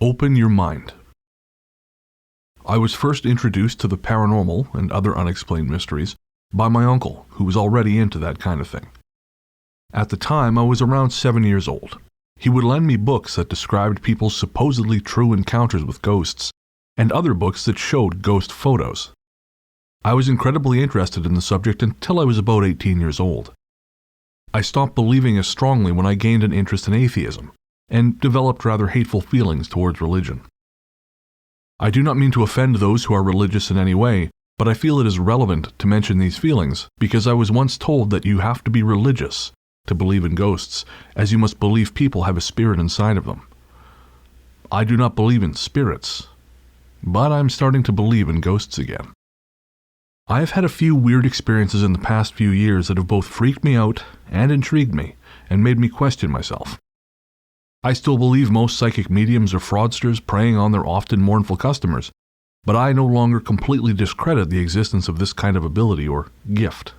Open your mind. I was first introduced to the paranormal and other unexplained mysteries by my uncle, who was already into that kind of thing. At the time, I was around 7 years old. He would lend me books that described people's supposedly true encounters with ghosts, and other books that showed ghost photos. I was incredibly interested in the subject until I was about 18 years old. I stopped believing as strongly when I gained an interest in atheism, and developed rather hateful feelings towards religion. I do not mean to offend those who are religious in any way, but I feel it is relevant to mention these feelings because I was once told that you have to be religious to believe in ghosts, as you must believe people have a spirit inside of them. I do not believe in spirits, but I'm starting to believe in ghosts again. I have had a few weird experiences in the past few years that have both freaked me out and intrigued me and made me question myself. I still believe most psychic mediums are fraudsters preying on their often mournful customers, but I no longer completely discredit the existence of this kind of ability or gift.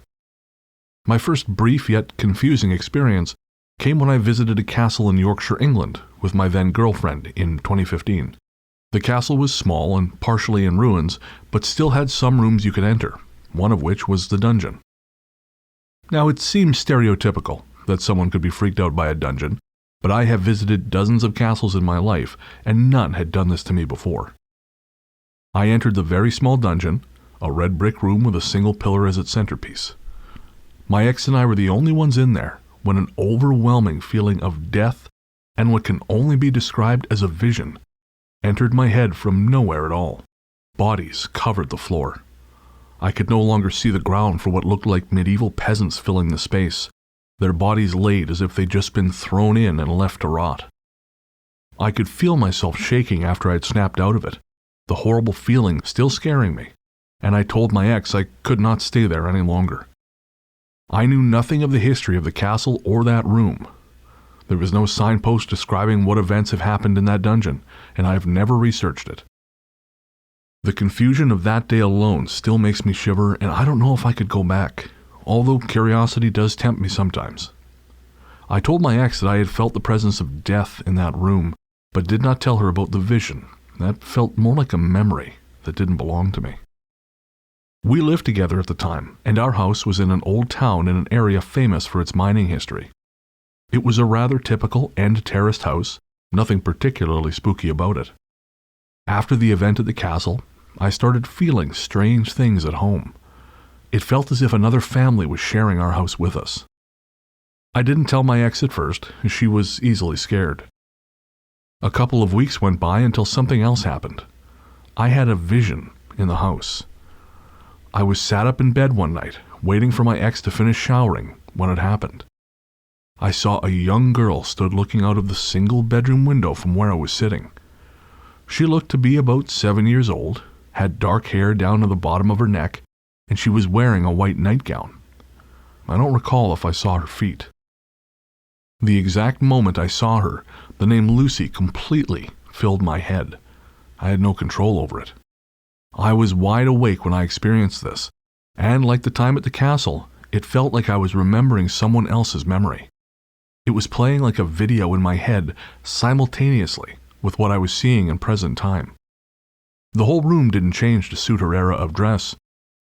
My first brief yet confusing experience came when I visited a castle in Yorkshire, England, with my then girlfriend in 2015. The castle was small and partially in ruins, but still had some rooms you could enter, one of which was the dungeon. Now, it seems stereotypical that someone could be freaked out by a dungeon, but I have visited dozens of castles in my life, and none had done this to me before. I entered the very small dungeon, a red brick room with a single pillar as its centerpiece. My ex and I were the only ones in there when an overwhelming feeling of death and what can only be described as a vision entered my head from nowhere at all. Bodies covered the floor. I could no longer see the ground for what looked like medieval peasants filling the space, their bodies laid as if they'd just been thrown in and left to rot. I could feel myself shaking after I'd snapped out of it, the horrible feeling still scaring me, and I told my ex I could not stay there any longer. I knew nothing of the history of the castle or that room. There was no signpost describing what events have happened in that dungeon, and I have never researched it. The confusion of that day alone still makes me shiver, and I don't know if I could go back, although curiosity does tempt me sometimes. I told my ex that I had felt the presence of death in that room, but did not tell her about the vision. That felt more like a memory that didn't belong to me. We lived together at the time, and our house was in an old town in an area famous for its mining history. It was a rather typical end-terraced house, nothing particularly spooky about it. After the event at the castle, I started feeling strange things at home. It felt as if another family was sharing our house with us. I didn't tell my ex at first, as she was easily scared. A couple of weeks went by until something else happened. I had a vision in the house. I was sat up in bed one night, waiting for my ex to finish showering when it happened. I saw a young girl stood looking out of the single bedroom window from where I was sitting. She looked to be about 7 years old, had dark hair down to the bottom of her neck, and she was wearing a white nightgown. I don't recall if I saw her feet. The exact moment I saw her, the name Lucy completely filled my head. I had no control over it. I was wide awake when I experienced this, and like the time at the castle, it felt like I was remembering someone else's memory. It was playing like a video in my head simultaneously with what I was seeing in present time. The whole room didn't change to suit her era of dress.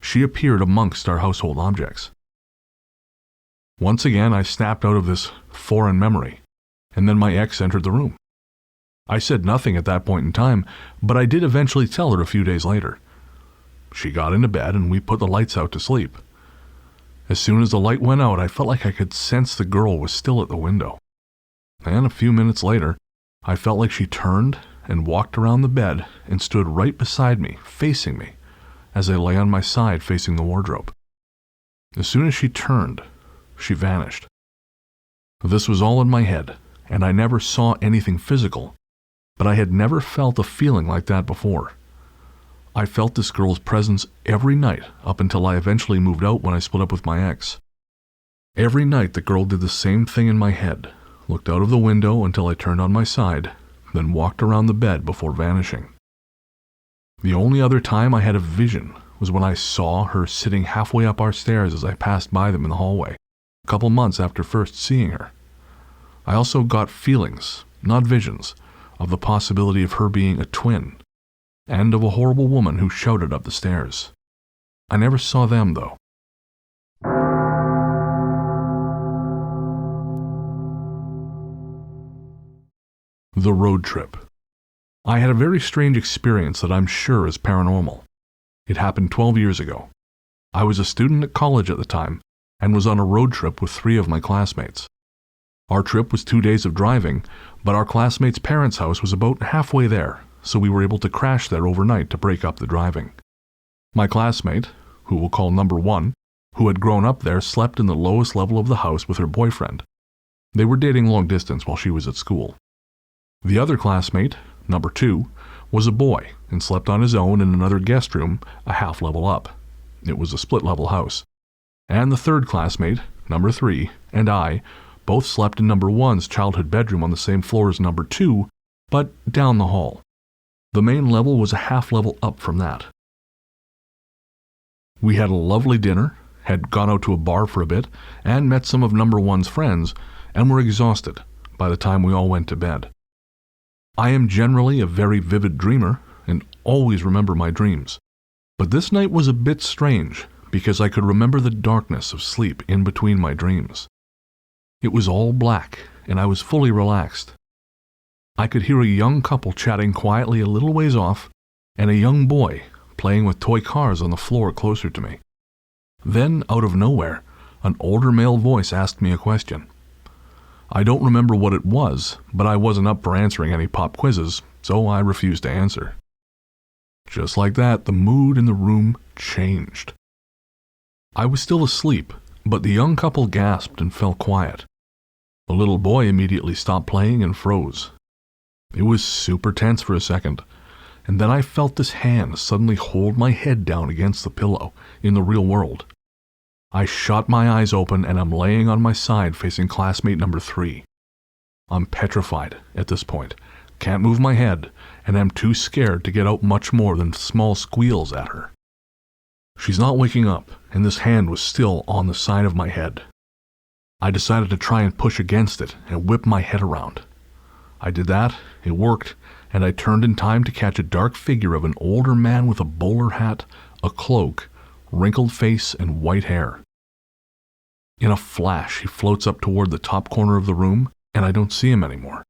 She appeared amongst our household objects. Once again, I snapped out of this foreign memory, and then my ex entered the room. I said nothing at that point in time, but I did eventually tell her a few days later. She got into bed and we put the lights out to sleep. As soon as the light went out, I felt like I could sense the girl was still at the window. And a few minutes later, I felt like she turned and walked around the bed and stood right beside me, facing me, as I lay on my side facing the wardrobe. As soon as she turned, she vanished. This was all in my head, and I never saw anything physical, but I had never felt a feeling like that before. I felt this girl's presence every night up until I eventually moved out when I split up with my ex. Every night the girl did the same thing in my head, looked out of the window until I turned on my side, then walked around the bed before vanishing. The only other time I had a vision was when I saw her sitting halfway up our stairs as I passed by them in the hallway, a couple months after first seeing her. I also got feelings, not visions, of the possibility of her being a twin, and of a horrible woman who shouted up the stairs. I never saw them, though. The road trip. I had a very strange experience that I'm sure is paranormal. It happened 12 years ago. I was a student at college at the time and was on a road trip with 3 of my classmates. Our trip was 2 days of driving, but our classmates' parents' house was about halfway there, so we were able to crash there overnight to break up the driving. My classmate, who we'll call number 1, who had grown up there, slept in the lowest level of the house with her boyfriend. They were dating long distance while she was at school. The other classmate, number 2, was a boy and slept on his own in another guest room a half level up. It was a split-level house. And the third classmate, number 3, and I both slept in number 1's childhood bedroom on the same floor as number 2, but down the hall. The main level was a half level up from that. We had a lovely dinner, had gone out to a bar for a bit, and met some of number 1's friends, and were exhausted by the time we all went to bed. I am generally a very vivid dreamer, and always remember my dreams. But this night was a bit strange, because I could remember the darkness of sleep in between my dreams. It was all black, and I was fully relaxed. I could hear a young couple chatting quietly a little ways off, and a young boy playing with toy cars on the floor closer to me. Then, out of nowhere, an older male voice asked me a question. I don't remember what it was, but I wasn't up for answering any pop quizzes, so I refused to answer. Just like that, the mood in the room changed. I was still asleep, but the young couple gasped and fell quiet. The little boy immediately stopped playing and froze. It was super tense for a second, and then I felt this hand suddenly hold my head down against the pillow in the real world. I shot my eyes open and I'm laying on my side facing classmate number 3. I'm petrified at this point, can't move my head, and I'm too scared to get out much more than small squeals at her. She's not waking up, and this hand was still on the side of my head. I decided to try and push against it and whip my head around. I did that, it worked, and I turned in time to catch a dark figure of an older man with a bowler hat, a cloak, wrinkled face, and white hair. In a flash, he floats up toward the top corner of the room, and I don't see him anymore.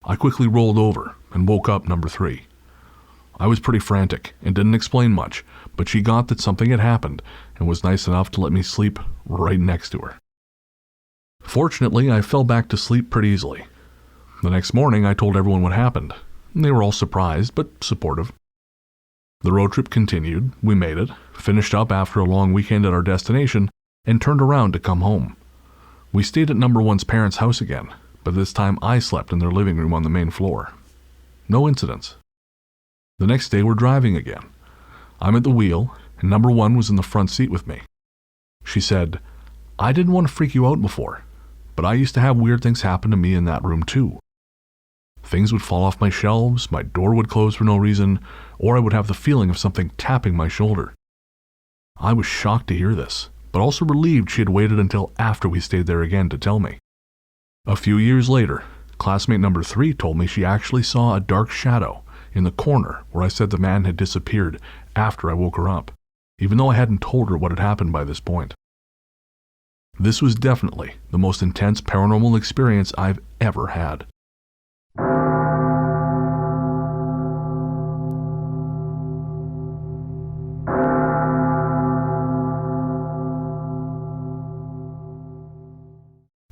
I quickly rolled over and woke up number 3. I was pretty frantic and didn't explain much, but she got that something had happened and was nice enough to let me sleep right next to her. Fortunately, I fell back to sleep pretty easily. The next morning, I told everyone what happened. They were all surprised, but supportive. The road trip continued, we made it, finished up after a long weekend at our destination, and turned around to come home. We stayed at number 1's parents' house again, but this time I slept in their living room on the main floor. No incidents. The next day we're driving again. I'm at the wheel, and number 1 was in the front seat with me. She said, "I didn't want to freak you out before, but I used to have weird things happen to me in that room too. Things would fall off my shelves, my door would close for no reason, or I would have the feeling of something tapping my shoulder." I was shocked to hear this, but also relieved she had waited until after we stayed there again to tell me. A few years later, classmate number 3 told me she actually saw a dark shadow in the corner where I said the man had disappeared after I woke her up, even though I hadn't told her what had happened by this point. This was definitely the most intense paranormal experience I've ever had.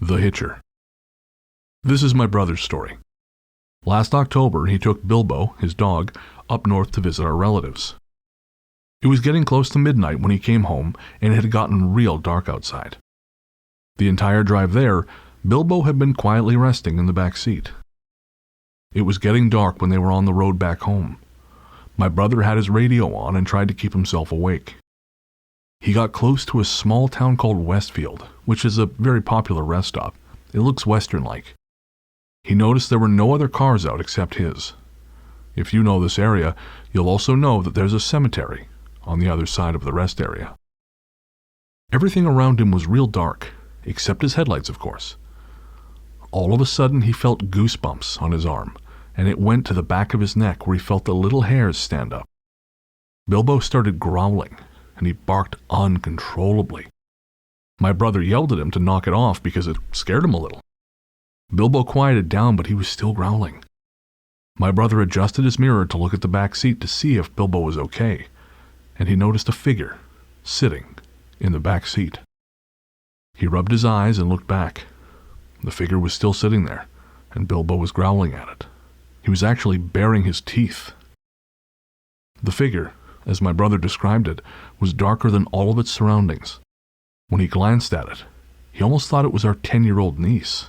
The Hitcher. This is my brother's story. Last October, he took Bilbo, his dog, up north to visit our relatives. It was getting close to midnight when he came home, and it had gotten real dark outside. The entire drive there, Bilbo had been quietly resting in the back seat. It was getting dark when they were on the road back home. My brother had his radio on and tried to keep himself awake. He got close to a small town called Westfield, which is a very popular rest stop. It looks western-like. He noticed there were no other cars out except his. If you know this area, you'll also know that there's a cemetery on the other side of the rest area. Everything around him was real dark, except his headlights, of course. All of a sudden, he felt goosebumps on his arm, and it went to the back of his neck where he felt the little hairs stand up. Bilbo started growling, and he barked uncontrollably. My brother yelled at him to knock it off because it scared him a little. Bilbo quieted down, but he was still growling. My brother adjusted his mirror to look at the back seat to see if Bilbo was okay, and he noticed a figure sitting in the back seat. He rubbed his eyes and looked back. The figure was still sitting there, and Bilbo was growling at it. He was actually baring his teeth. The figure, as my brother described it, was darker than all of its surroundings. When he glanced at it, he almost thought it was our 10-year-old niece.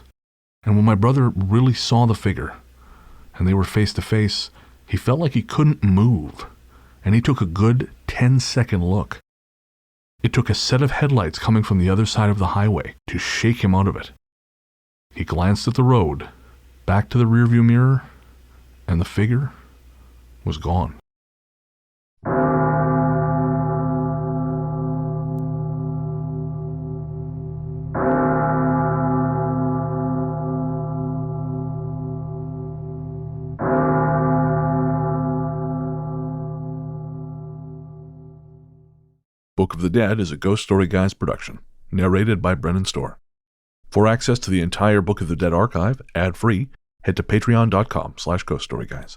And when my brother really saw the figure, and they were face to face, he felt like he couldn't move, and he took a good 10-second look. It took a set of headlights coming from the other side of the highway to shake him out of it. He glanced at the road, back to the rearview mirror, and the figure was gone. Book of the Dead is a Ghost Story Guys production, narrated by Brennan. For access to the entire Book of the Dead archive, ad-free, head to patreon.com/ghoststoryguys.